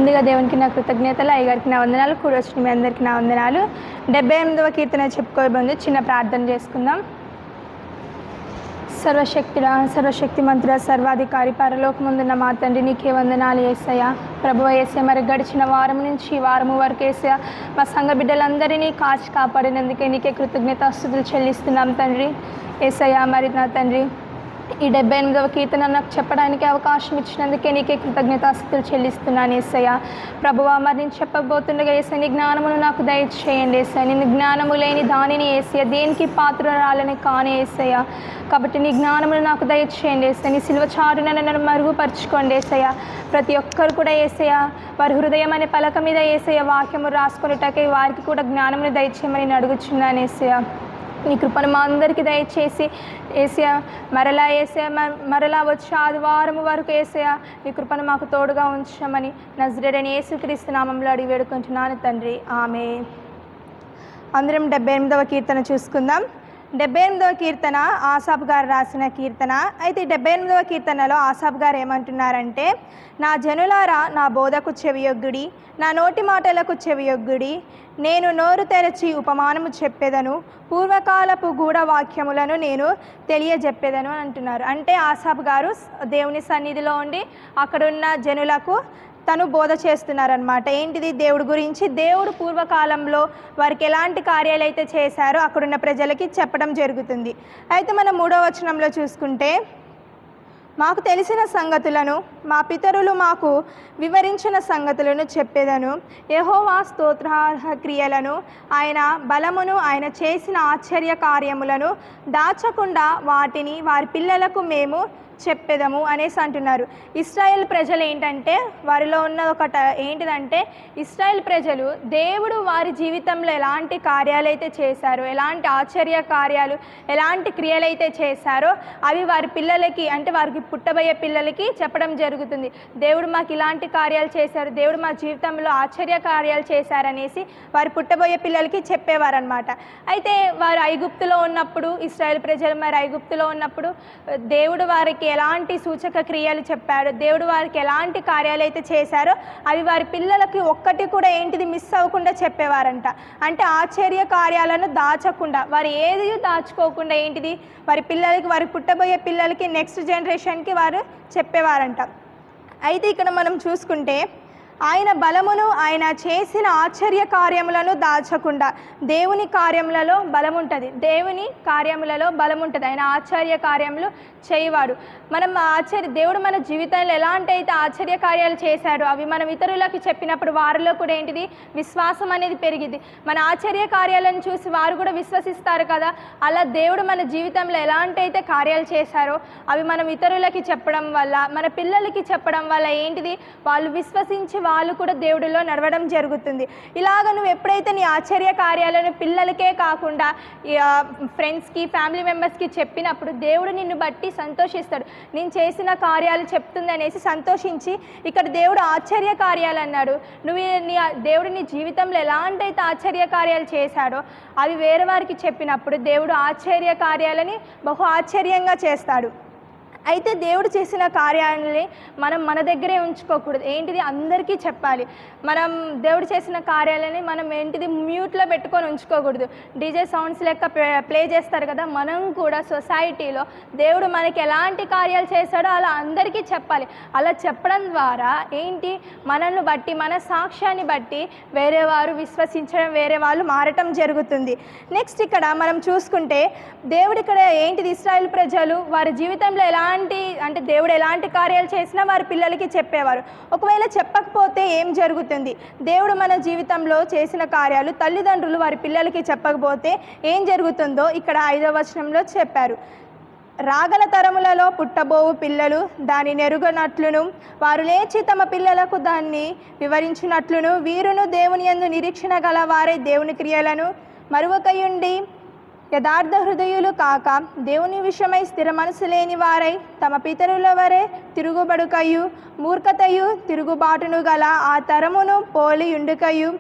ముందుగా దేవునికి నా కృతజ్ఞతలు, అయ్యగారికి నా వందనాలు, కూడి వచ్చిన మీ అందరికీ నా వందనాలు. 78వ కీర్తన చెప్పుకోబోతుంది. చిన్న ప్రార్థన చేసుకుందాం. సర్వశక్తిమంతుడ, సర్వాధికారి, పరలోకమందున్న మా తండ్రి, నీకే వందనాలు యేసయ్య. ప్రభువా యేసయ్య, మరి గడిచిన వారం నుంచి ఈ వారము వరకు యేసయ్య మా సంఘ బిడ్డలందరినీ కాచి కాపాడినందుకే నీకే కృతజ్ఞతాస్తుతులు చెల్లిస్తున్నాం తండ్రి యేసయ్య. మరి నా తండ్రి, ఈ 78వ కీర్తన నాకు చెప్పడానికి అవకాశం ఇచ్చినందుకే నీకే కృతజ్ఞతాస్తుతులు చెల్లిస్తున్నాను యేసయ్య. ప్రభువా, మరి నేను చెప్పబోతుండగా యేసయ్య, నీ జ్ఞానమును నాకు దయచేయండి యేసయ్య. నేను జ్ఞానము లేని దానిని యేసయ్య, దేనికి పాత్రురాలని కాని యేసయ్య. కాబట్టి నీ జ్ఞానమును నాకు దయచేయండి యేసయ్య. నీ సిలువ చాటున నన్ను మరుగుపరుచుకోండి యేసయ్య. ప్రతి ఒక్కరు కూడా యేసయ్య వారి హృదయం అనే పలక మీద యేసయ్య వాక్యము రాసుకొనుటకై వారికి కూడా జ్ఞానమును దయచేయమని నేను అడుగుచున్నాను యేసయ్య. నీ కృపను మా అందరికీ దయచేసి యేసయ్య, మరలా వచ్చే ఆదివారం వరకు యేసయ్య నీ కృపను మాకు తోడుగా ఉంచమని నజరేయుడైన యేసుక్రీస్తు నామములో అడిగి వేడుకుంటున్నాను తండ్రి, ఆమేన్. అందరం 78వ కీర్తన చూసుకుందాం. 78వ కీర్తన ఆసాఫ్ గారు రాసిన కీర్తన. అయితే 78వ కీర్తనలో ఆసాఫ్ గారు ఏమంటున్నారంటే, నా జనులారా నా బోధకు చెవియొగ్గుడి, నా నోటి మాటలకు చెవియొగ్గుడి. నేను నోరు తెరచి ఉపమానము చెప్పేదను, పూర్వకాలపు గూఢవాక్యములను నేను తెలియజెప్పేదను అని అంటున్నారు. అంటే ఆసాఫ్ గారు దేవుని సన్నిధిలో ఉండి అక్కడున్న జనులకు తను బోధ చేస్తున్నారనమాట. ఏంటిది? దేవుడి గురించి. దేవుడు పూర్వకాలంలో వారికి ఎలాంటి కార్యాలు అయితే చేశారో అక్కడున్న ప్రజలకి చెప్పడం జరుగుతుంది. అయితే మనం 3వ వచనంలో చూసుకుంటే, మాకు తెలిసిన సంగతులను మా పితరులు మాకు వివరించిన సంగతులను చెప్పేదను, యెహోవా స్తోత్రార్హ క్రియలను, ఆయన బలమును, ఆయన చేసిన ఆశ్చర్య కార్యములను దాచకుండా వాటిని వారి పిల్లలకు మేము చెప్పేదము అనేసి అంటున్నారు. ఇశ్రాయేల్ ప్రజలు ఏంటంటే, వారిలో ఉన్న ఏంటిదంటే, ఇశ్రాయేల్ ప్రజలు దేవుడు వారి జీవితంలో ఎలాంటి కార్యాలైతే చేశారో, ఎలాంటి ఆశ్చర్య కార్యాలు, ఎలాంటి క్రియలైతే చేశారో అవి వారి పిల్లలకి, అంటే వారికి పుట్టబోయే పిల్లలకి చెప్పడం జరుగుతుంది. దేవుడు మాకు ఇలాంటి కార్యాలు చేశారు, దేవుడు మా జీవితంలో ఆశ్చర్య కార్యాలు చేశారనేసి వారి పుట్టబోయే పిల్లలకి చెప్పేవారనమాట. అయితే వారు ఐగుప్తులో ఉన్నప్పుడు, ఇశ్రాయేల్ ప్రజలు మరి ఐగుప్తులో ఉన్నప్పుడు దేవుడు వారికి ఎలాంటి సూచక క్రియలు చెప్పాడు, దేవుడు వారికి ఎలాంటి కార్యాలు అయితే చేశారో అవి వారి పిల్లలకి ఒక్కటి కూడా ఏంటిది మిస్ అవ్వకుండా చెప్పేవారంట. అంటే ఆశ్చర్య కార్యాలను దాచకుండా, వారు ఏది దాచుకోకుండా ఏంటిది వారి పిల్లలకి, వారి పుట్టబోయే పిల్లలకి, నెక్స్ట్ జనరేషన్కి వారు చెప్పేవారంట. అయితే ఇక్కడ మనం చూసుకుంటే, ఆయన బలమును, ఆయన చేసిన ఆశ్చర్య కార్యములను దాచకుండా, దేవుని కార్యములలో బలం ఉంటుంది, దేవుని కార్యములలో బలం ఉంటుంది. ఆయన ఆశ్చర్య కార్యములు చేయవాడు. మనం దేవుడు మన జీవితంలో ఎలాంటి అయితే ఆశ్చర్య కార్యాలు చేశాడో అవి మనం ఇతరులకు చెప్పినప్పుడు వారిలో కూడా ఏంటిది విశ్వాసం అనేది పెరిగింది. మన ఆశ్చర్య కార్యాలను చూసి వారు కూడా విశ్వసిస్తారు కదా. అలా దేవుడు మన జీవితంలో ఎలాంటి అయితే కార్యాలు చేశారో అవి మనం ఇతరులకి చెప్పడం వల్ల, మన పిల్లలకి చెప్పడం వల్ల ఏంటిది వాళ్ళు విశ్వసించి వాళ్ళు కూడా దేవుడిలో నడవడం జరుగుతుంది. ఇలాగ నువ్వు ఎప్పుడైతే నీ ఆశ్చర్య కార్యాలను పిల్లలకే కాకుండా ఫ్రెండ్స్కి, ఫ్యామిలీ మెంబర్స్కి చెప్పినప్పుడు దేవుడు నిన్ను బట్టి సంతోషిస్తాడు. నేను చేసిన కార్యాలు చెప్తుంది అనేసి సంతోషించి, ఇక్కడ దేవుడు ఆశ్చర్య కార్యాలు అన్నాడు. దేవుడు నీ జీవితంలో ఎలాంటి అయితే ఆశ్చర్య కార్యాలు చేశాడో అవి వేరే వారికి చెప్పినప్పుడు దేవుడు ఆశ్చర్య కార్యాలని బహు ఆశ్చర్యంగా చేస్తాడు. అయితే దేవుడు చేసిన కార్యాలని మనం మన దగ్గరే ఉంచుకోకూడదు. ఏంటిది అందరికీ చెప్పాలి. మనం దేవుడు చేసిన కార్యాలని మనం ఏంటిది మ్యూట్లో పెట్టుకొని ఉంచుకోకూడదు. డీజే సౌండ్స్ లెక్క ప్లే చేస్తారు కదా. మనం కూడా సొసైటీలో దేవుడు మనకి ఎలాంటి కార్యాలు చేశాడో అలా అందరికీ చెప్పాలి. అలా చెప్పడం ద్వారా ఏంటి, మనల్ని బట్టి, మన సాక్ష్యాన్ని బట్టి వేరే వారు విశ్వసించడం, వేరే వాళ్ళు మారటం జరుగుతుంది. నెక్స్ట్ ఇక్కడ మనం చూసుకుంటే, దేవుడు ఇక్కడ ఏంటిది ఇశ్రాయేలు ప్రజలు వారి జీవితంలో అంటే దేవుడు ఎలాంటి కార్యాలు చేసినా వారి పిల్లలకి చెప్పేవారు. ఒకవేళ చెప్పకపోతే ఏం జరుగుతుంది? దేవుడు మన జీవితంలో చేసిన కార్యాలు తల్లిదండ్రులు వారి పిల్లలకి చెప్పకపోతే ఏం జరుగుతుందో ఇక్కడ 5వ వచనంలో చెప్పారు. రాగల తరములలో పుట్టబోవు పిల్లలు దాని నెరుగనట్లును, వారు లేచి తమ పిల్లలకు దాన్ని వివరించినట్లును, వీరును దేవుని యందు నిరీక్షణ గల వారే దేవుని క్రియలను మరువకయుండి యథార్థ హృదయులు కాక, దేవుని విషయమై స్థిర మనసు లేని వారై తమ పితరుల వరే తిరుగుబడుకయు మూర్ఖతయు తిరుగుబాటును గల ఆ తరమును పోలి ఉండుకయు,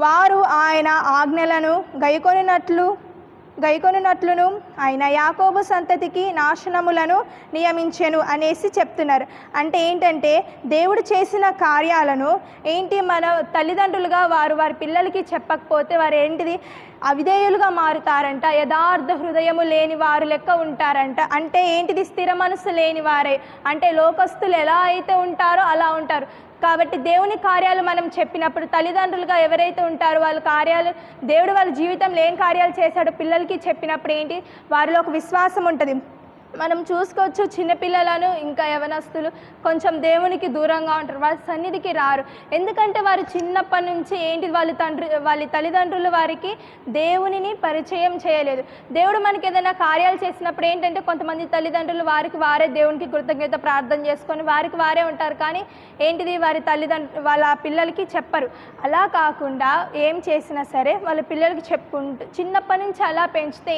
వారు ఆయన ఆజ్ఞలను గైకొనినట్లు గైకొనున్నట్లును ఆయన యాకోబు సంతతికి నాశనములను నియమించెను అనేసి చెప్తున్నారు. అంటే ఏంటంటే దేవుడు చేసిన కార్యాలను మన తల్లిదండ్రులుగా వారి పిల్లలకి చెప్పకపోతే వారు ఏంటిది అవిధేయులుగా మారుతారంట, యథార్థ హృదయము లేని వారు లెక్క ఉంటారంట. అంటే ఏంటిది స్థిర మనసు లేని వారే, అంటే లోకస్తులు ఎలా అయితే ఉంటారో అలా ఉంటారు. కాబట్టి దేవుని కార్యాలు మనం చెప్పినప్పుడు తల్లిదండ్రులుగా ఎవరైతే ఉంటారో వాళ్ళ కార్యాలు దేవుడు వాళ్ళ జీవితంలో ఏం కార్యాలు చేశాడో పిల్లలకి చెప్పినప్పుడు ఏంటి వారిలో ఒక విశ్వాసం ఉంటుంది. మనం చూసుకోవచ్చు చిన్నపిల్లలను ఇంకా యవనస్తులు కొంచెం దేవునికి దూరంగా ఉంటారు, వాళ్ళ సన్నిధికి రారు. ఎందుకంటే వారు చిన్నప్పటి నుంచి ఏంటి వాళ్ళ తల్లిదండ్రులు వారికి దేవునిని పరిచయం చేయలేదు. దేవుడు మనకి ఏదైనా కార్యాలు చేసినప్పుడు ఏంటంటే కొంతమంది తల్లిదండ్రులు వారే దేవునికి కృతజ్ఞత ప్రార్థన చేసుకొని వారే ఉంటారు, కానీ వారి వాళ్ళ పిల్లలకి చెప్పరు. అలా కాకుండా ఏం చేసినా సరే వాళ్ళ పిల్లలకి చెప్పుకుంటూ చిన్నప్పటి నుంచి అలా పెంచితే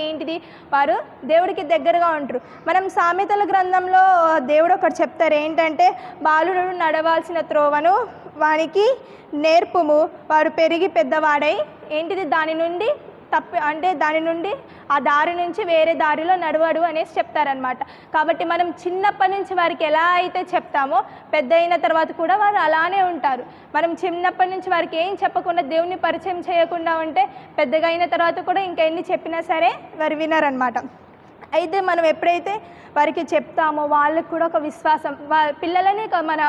వారు దేవుడికి దగ్గరగా ఉంటారు. మనం సామెతల గ్రంథంలో దేవుడు ఒకటి చెప్తారు, ఏంటంటే బాలుడు నడవాల్సిన త్రోవను వానికి నేర్పుము, వాడు పెరిగి పెద్దవాడై దాని నుండి ఆ దారి నుంచి వేరే దారిలో నడవడు అనేసి చెప్తారనమాట. కాబట్టి మనం చిన్నప్పటి నుంచి వారికి ఎలా అయితే చెప్తామో పెద్ద అయిన తర్వాత కూడా వారు అలానే ఉంటారు. మనం చిన్నప్పటి నుంచి వారికి ఏం చెప్పకుండా దేవుని పరిచయం చేయకుండా ఉంటే పెద్దగా అయిన తర్వాత కూడా ఇంకా ఎన్ని చెప్పినా సరే వారు వినరనమాట. అయితే మనం ఎప్పుడైతే వారికి చెప్తామో వాళ్ళకు కూడా ఒక విశ్వాసం, పిల్లలని మన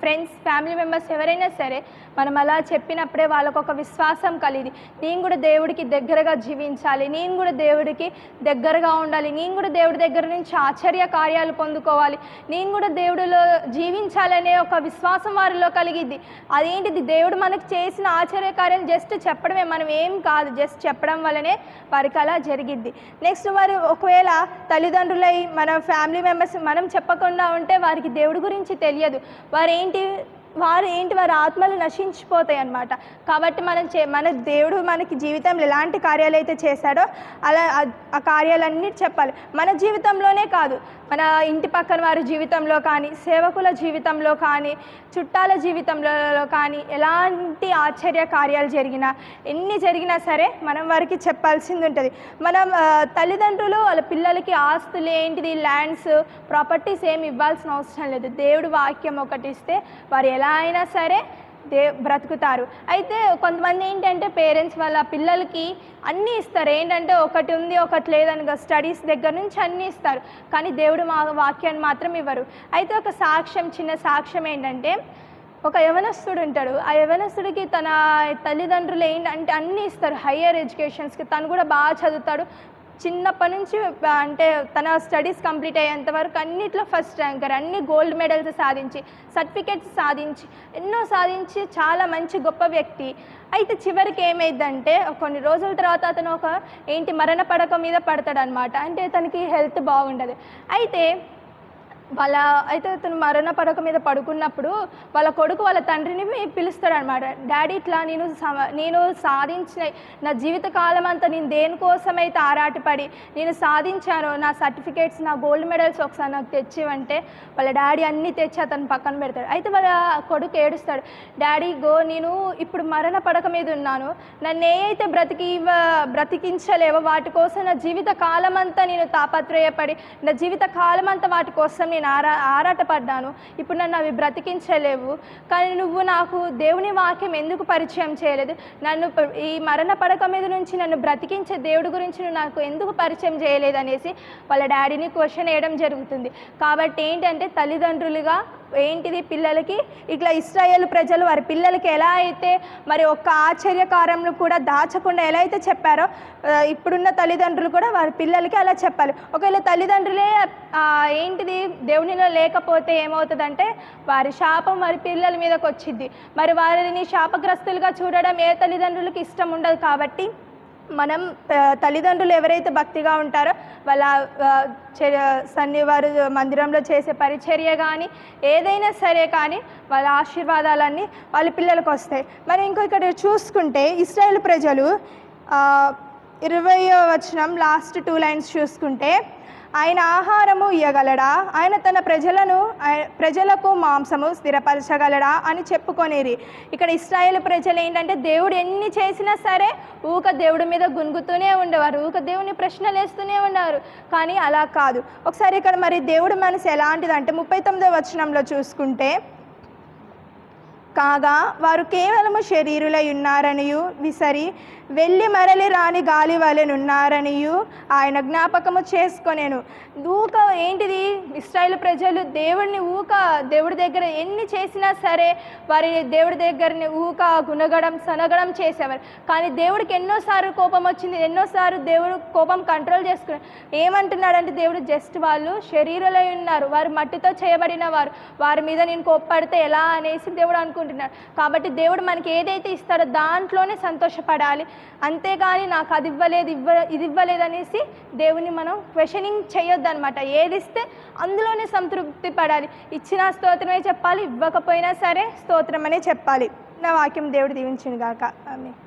ఫ్రెండ్స్ ఫ్యామిలీ మెంబర్స్ ఎవరైనా సరే మనం అలా చెప్పినప్పుడే వాళ్ళకు ఒక విశ్వాసం కలిగి నేను కూడా దేవుడికి దగ్గరగా జీవించాలి, నేను కూడా దేవుడికి దగ్గరగా ఉండాలి, నేను కూడా దేవుడి దగ్గర నుంచి ఆశ్చర్య కార్యాలు పొందుకోవాలి, నేను కూడా దేవుడిలో జీవించాలనే ఒక విశ్వాసం వారిలో కలిగిద్ది. దేవుడు మనకు చేసిన ఆశ్చర్య కార్యాలు జస్ట్ చెప్పడమే, మనం ఏం కాదు, జస్ట్ చెప్పడం వల్లనే వారికి అలా జరిగిద్ది. నెక్స్ట్ వారు ఒకవేళ తల్లిదండ్రులై మన ఫ్యామిలీ మెంబర్స్ మనం చెప్పకుండా ఉంటే వారికి దేవుడి గురించి తెలియదు, వారి ఆత్మలు నశించిపోతాయి అన్నమాట. కాబట్టి మన దేవుడు మనకి జీవితంలో ఎలాంటి కార్యాలు అయితే చేశాడో అలా ఆ కార్యాలన్నీ చెప్పాలి. మన జీవితంలోనే కాదు, మన ఇంటి పక్కన వారి జీవితంలో కానీ, సేవకుల జీవితంలో కానీ, చుట్టాల జీవితంలో కానీ ఎలాంటి ఆశ్చర్య కార్యాలు ఎన్ని జరిగినా సరే మనం వారికి చెప్పాల్సింది ఉంటుంది. మనం తల్లిదండ్రులు వాళ్ళ పిల్లలకి ఆస్తులు ల్యాండ్స్ ప్రాపర్టీస్ ఏమి ఇవ్వాల్సిన అవసరం లేదు. దేవుడు వాక్యం ఒకటి ఇస్తే వారు ఎలా అయినా సరే బ్రతుకుతారు. అయితే కొంతమంది ఏంటంటే పేరెంట్స్ వాళ్ళ పిల్లలకి అన్నీ ఇస్తారు, ఒకటి ఉంది ఒకటి లేదనగా స్టడీస్ దగ్గర నుంచి అన్నీ ఇస్తారు, కానీ దేవుడు వాక్యాన్ని మాత్రం ఇవ్వరు. అయితే ఒక చిన్న సాక్ష్యం ఏంటంటే ఒక యవనస్తుడు ఉంటాడు, ఆ యవనస్తుడికి తన తల్లిదండ్రులు అన్నీ ఇస్తారు, హయ్యర్ ఎడ్యుకేషన్స్కి తను కూడా బాగా చదువుతాడు. చిన్నప్పటి నుంచి తన స్టడీస్ కంప్లీట్ అయ్యేంత వరకు అన్నిట్లో ఫస్ట్ ర్యాంకర్, అన్ని గోల్డ్ మెడల్స్ సాధించి సర్టిఫికెట్స్ సాధించి ఎన్నో సాధించి చాలా మంచి గొప్ప వ్యక్తి. అయితే చివరికి ఏమైందంటే కొన్ని రోజుల తర్వాత అతను మరణ పడక మీద పడతాడనమాట. అంటే తనకి హెల్త్ బాగుండదు. అయితే అతను మరణ పడక మీద పడుకున్నప్పుడు వాళ్ళ కొడుకు వాళ్ళ తండ్రిని పిలుస్తాడు అనమాట. డాడీ ఇట్లా నేను సాధించిన నా జీవితకాలం అంతా నేను దేనికోసమైతే ఆరాటపడి నేను సాధించాను, నా సర్టిఫికేట్స్ నా గోల్డ్ మెడల్స్ ఒకసారి నాకు తెచ్చివంటే వాళ్ళ డాడీ అన్నీ తెచ్చి అతను పక్కన పెడతాడు. అయితే వాళ్ళ కొడుకు ఏడుస్తాడు, డాడీ నేను ఇప్పుడు మరణ పడక మీద ఉన్నాను, నన్ను ఏవైతే బ్రతికించలేవో వాటి కోసం నా జీవిత కాలం అంతా నేను తాపత్రయపడి నా జీవిత కాలం అంతా వాటి కోసం నేను ఆరాటపడ్డాను, ఇప్పుడు నన్ను అవి బ్రతికించలేవు, కానీ నువ్వు నాకు దేవుని వాక్యం ఎందుకు పరిచయం చేయలేదు, నన్ను ఈ మరణ పడక మీద నుంచి నన్ను బ్రతికించే దేవుడి గురించి నువ్వు నాకు ఎందుకు పరిచయం చేయలేదు అనేసి వాళ్ళ డాడీని క్వశ్చన్ వేయడం జరుగుతుంది. కాబట్టి తల్లిదండ్రులుగా పిల్లలకి ఇట్లా ఇశ్రాయేలు ప్రజలు వారి పిల్లలకి ఎలా అయితే మరి ఒక్క ఆశ్చర్యకార్యంను కూడా దాచకుండా ఎలా అయితే చెప్పారో ఇప్పుడున్న తల్లిదండ్రులు కూడా వారి పిల్లలకి అలా చెప్పాలి. ఒకవేళ తల్లిదండ్రులే దేవునిలో లేకపోతే ఏమవుతుందంటే వారి శాపం వారి పిల్లల మీదకి వచ్చింది. మరి వారిని శాపగ్రస్తులుగా చూడడం ఏ తల్లిదండ్రులకి ఇష్టం ఉండదు. కాబట్టి మనం తల్లిదండ్రులు ఎవరైతే భక్తిగా ఉంటారో వాళ్ళ వారు మందిరంలో చేసే పరిచర్య కానీ ఏదైనా సరే కానీ వాళ్ళ ఆశీర్వాదాలన్నీ వాళ్ళ పిల్లలకు వస్తాయి. మరి ఇక్కడ చూసుకుంటే ఇశ్రాయేలు ప్రజలు 20వ వచనం లాస్ట్ 2 లైన్స్ చూసుకుంటే ఆయన ఆహారము ఇయ్యగలడా? ఆయన తన ప్రజలకు మాంసము స్థిరపరచగలడా అని చెప్పుకొనిరి. ఇక్కడ ఇశ్రాయేలు ప్రజలు ఏంటంటే దేవుడు ఎన్ని చేసినా సరే ఊక దేవుడి మీద గునుగుతూనే ఉండేవారు, ఊక దేవుని ప్రశ్నలు వేస్తూనే ఉండేవారు. కానీ అలా కాదు. ఒకసారి ఇక్కడ మరి దేవుడి మనసు ఎలాంటిదంటే 39వ వచనంలో చూసుకుంటే, కాగా వారు కేవలము శరీరులై ఉన్నారనియు విసరి వెళ్ళి మరలి రాని గాలి వలెనున్నారనియు ఆయన జ్ఞాపకము చేసుకొనేను. ఊక ఏంటిది, ఇశ్రాయేలు ప్రజలు దేవుడి దగ్గర ఎన్ని చేసినా సరే వారి దేవుడి దగ్గరని ఊక గునగడం సనగడం చేసేవారు. కానీ దేవుడికి ఎన్నోసార్లు కోపం వచ్చింది, ఎన్నోసార్లు దేవుడు కోపం కంట్రోల్ చేసుకున్నారు. ఏమంటున్నాడంటే దేవుడు జస్ట్ వాళ్ళు శరీరులై ఉన్నారు, వారు మట్టితో చేయబడిన వారి మీద నేను కోప్పడితే ఎలా అనేసి దేవుడు అనుకుంటున్నాడు. కాబట్టి దేవుడు మనకి ఏదైతే ఇస్తాడో దాంట్లోనే సంతోషపడాలి, అంతేగాని నాకు అది ఇవ్వలేదు ఇది ఇవ్వలేదు అనేసి దేవుని మనం క్వశ్చనింగ్ చేయొద్దు అనమాట. ఏది ఇస్తే అందులోనే సంతృప్తి పడాలి. ఇచ్చిన స్తోత్రమే చెప్పాలి, ఇవ్వకపోయినా సరే స్తోత్రం అనే చెప్పాలి. నా వాక్యం దేవుడు దీవించును గాక. ఆమేన్.